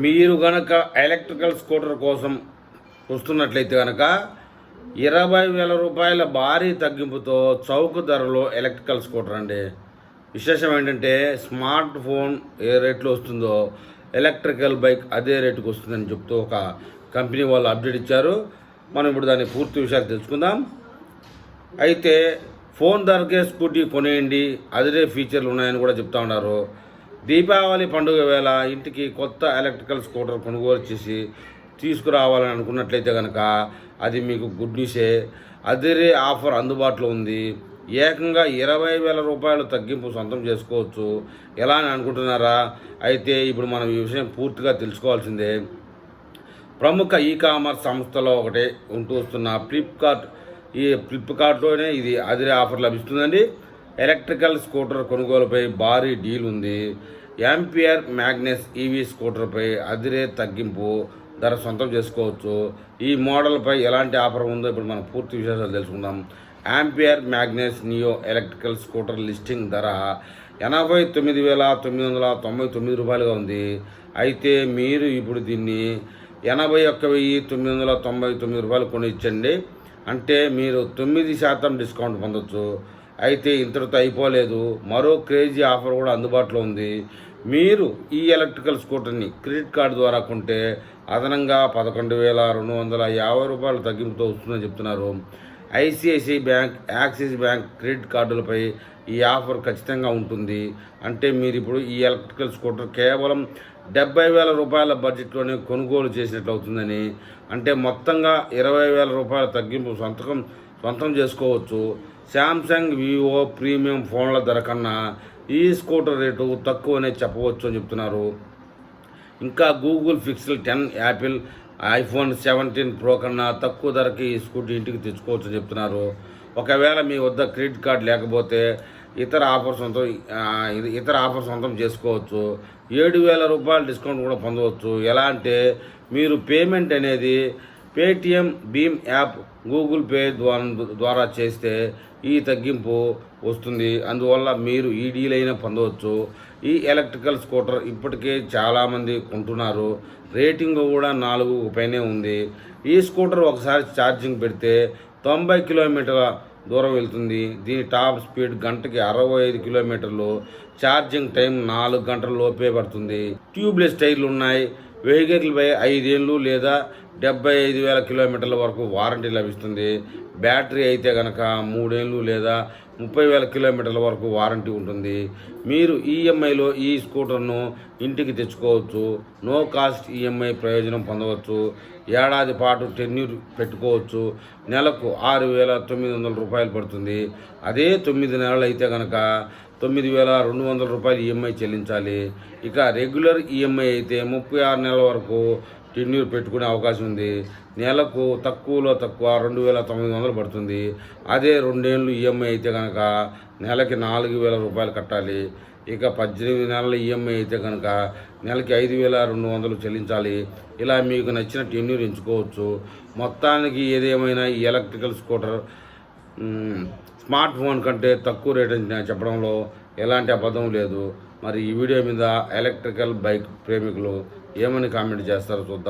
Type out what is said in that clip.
మీరు గనక electrical scooter కోసం వస్తున్నట్లయితే కనుక 20,000 రూపాయల భారీ తగ్గింపుతో చౌక ధరలో ఎలక్ట్రికల్ స్కూటర్ అండి. విశేషం ఏంటంటే స్మార్ట్ ఫోన్ ఏ రేట్లో వస్తుందో ఎలక్ట్రికల్ బైక్ అదే రేటుకు వస్తుందని చెప్తూ ఒక కంపెనీ వాళ్ళు అప్డేట్ ఇచ్చారు. మనం ఇప్పుడు దాని పూర్తి విషయాలు తెలుసుకుందాం. అయితే ఫోన్ ధరకే స్కూటీ కొనేయండి, అదే ఫీచర్లు ఉన్నాయని కూడా చెప్తా ఉన్నారు. దీపావళి పండుగ వేళ ఇంటికి కొత్త ఎలక్ట్రికల్ స్కూటర్ కొనుగోలు చేసి తీసుకురావాలని అనుకున్నట్లయితే కనుక అది మీకు గుడ్ న్యూసే. అదే ఆఫర్ అందుబాటులో ఉంది. ఏకంగా 20,000 రూపాయలు తగ్గింపు సొంతం చేసుకోవచ్చు. ఎలా అని అనుకుంటున్నారా? అయితే ఇప్పుడు మనం ఈ విషయం పూర్తిగా తెలుసుకోవాల్సిందే. ప్రముఖ ఈ కామర్స్ సంస్థలో ఒకటి ఉంటూ వస్తున్న ఫ్లిప్కార్ట్లోనే ఇది అదిరే ఆఫర్ లభిస్తుందండి. ఎలక్ట్రికల్ స్కూటర్ కొనుగోలుపై భారీ డీల్ ఉంది. యాంపియర్ మ్యాగ్నస్ ఈవీ స్కూటర్పై అదిరే తగ్గింపు ధర సొంతం చేసుకోవచ్చు. ఈ మోడల్పై ఎలాంటి ఆఫర్ ఉందో ఇప్పుడు మనం పూర్తి విశేషాలు తెలుసుకుందాం. Ampere Magnus neo electrical scooter listing ధర 89,999 రూపాయలుగా ఉంది. అయితే మీరు ఇప్పుడు దీన్ని 81,999 రూపాయలు కొనిచ్చండి. అంటే మీరు 9% డిస్కౌంట్ పొందొచ్చు. అయితే ఇంతటితో అయిపోలేదు, మరో క్రేజీ ఆఫర్ కూడా అందుబాటులో ఉంది. మీరు ఈ ఎలక్ట్రికల్ స్కూటర్ని క్రెడిట్ కార్డు ద్వారా కొంటే అదనంగా 11,250 రూపాయలు తగ్గింపుతో వస్తుందని చెప్తున్నారు. ICICI bank, Axis bank credit కార్డులపై ఈ ఆఫర్ ఖచ్చితంగా ఉంటుంది. అంటే మీరు ఇప్పుడు ఈ ఎలక్ట్రికల్ స్కూటర్ కేవలం 70,000 రూపాయల బడ్జెట్లోనే కొనుగోలు చేసినట్లు అవుతుందని, అంటే మొత్తంగా 20,000 రూపాయల తగ్గింపు సొంతం చేసుకోవచ్చు. శాంసంగ్, వివో ప్రీమియం ఫోన్ల ధర కన్నా ఈ స్కూటర్ రేటు తక్కువనే చెప్పవచ్చు అని చెప్తున్నారు. ఇంకా Google pixel 10, Apple iPhone 17 pro కన్నా తక్కువ ధరకి ఈ స్కూటీ ఇంటికి తెచ్చుకోవచ్చు అని చెప్తున్నారు. ఒకవేళ మీ వద్ద క్రెడిట్ కార్డు లేకపోతే ఇతర ఆఫర్ సొంతం చేసుకోవచ్చు. 7,000 రూపాయల డిస్కౌంట్ కూడా పొందవచ్చు. ఎలా అంటే మీరు పేమెంట్ అనేది పేటిఎం, భీమ్ యాప్, గూగుల్ పే ద్వారా చేస్తే ఈ తగ్గింపు వస్తుంది. అందువల్ల మీరు ఈ డీల్ అయినా పొందవచ్చు. ఈ ఎలక్ట్రికల్ స్కూటర్ ఇప్పటికే చాలామంది కొంటున్నారు. రేటింగ్ కూడా 4 పైనే ఉంది. ఈ స్కూటర్ ఒకసారి ఛార్జింగ్ పెడితే 90 కిలోమీటర్ల దూరం వెళ్తుంది. దీని టాప్ స్పీడ్ గంటకి 65 కిలోమీటర్లు. ఛార్జింగ్ టైం 4 గంటల లోపే పడుతుంది. ట్యూబ్లెస్ టైర్లు ఉన్నాయి. వెహికల్పై 5 ఏళ్ళు లేదా 75,000 కిలోమీటర్ల వరకు వారంటీ లభిస్తుంది. బ్యాటరీ అయితే కనుక 3 ఏళ్ళు లేదా 30,000 కిలోమీటర్ల వరకు వారంటీ ఉంటుంది. మీరు ఈఎంఐలో ఈ స్కూటర్ను ఇంటికి తెచ్చుకోవచ్చు. నో కాస్ట్ ఈఎంఐ ప్రయోజనం పొందవచ్చు. ఏడాది పాటు టెన్యూర్ పెట్టుకోవచ్చు. నెలకు 6,900 రూపాయలు పడుతుంది. అదే 9 నెలలు అయితే కనుక 9,200 రూపాయలు ఈఎంఐ చెల్లించాలి. ఇక రెగ్యులర్ ఈఎంఐ అయితే 36 నెలల వరకు టెన్యూర్ పెట్టుకునే అవకాశం ఉంది. నెలకు తక్కువలో తక్కువ 2,900 పడుతుంది. అదే 2 ఏళ్ళు ఈఎంఐ అయితే కనుక నెలకి 4,000 రూపాయలు కట్టాలి. ఇక 18 నెలల ఈఎంఐ అయితే కనుక నెలకి 5,200 చెల్లించాలి. ఇలా మీకు నచ్చిన టెన్యూర్ ఎంచుకోవచ్చు. మొత్తానికి ఏదేమైనా ఈ ఎలక్ట్రికల్ స్కూటర్ స్మార్ట్ ఫోన్ కంటే తక్కువ రేట్ అని చెప్పడంలో ఎలాంటి అబద్ధం లేదు. మరి ఈ వీడియో మీద ఎలక్ట్రికల్ బైక్ ప్రేమికులు ఏమని కామెంట్ చేస్తారో చూద్దాం.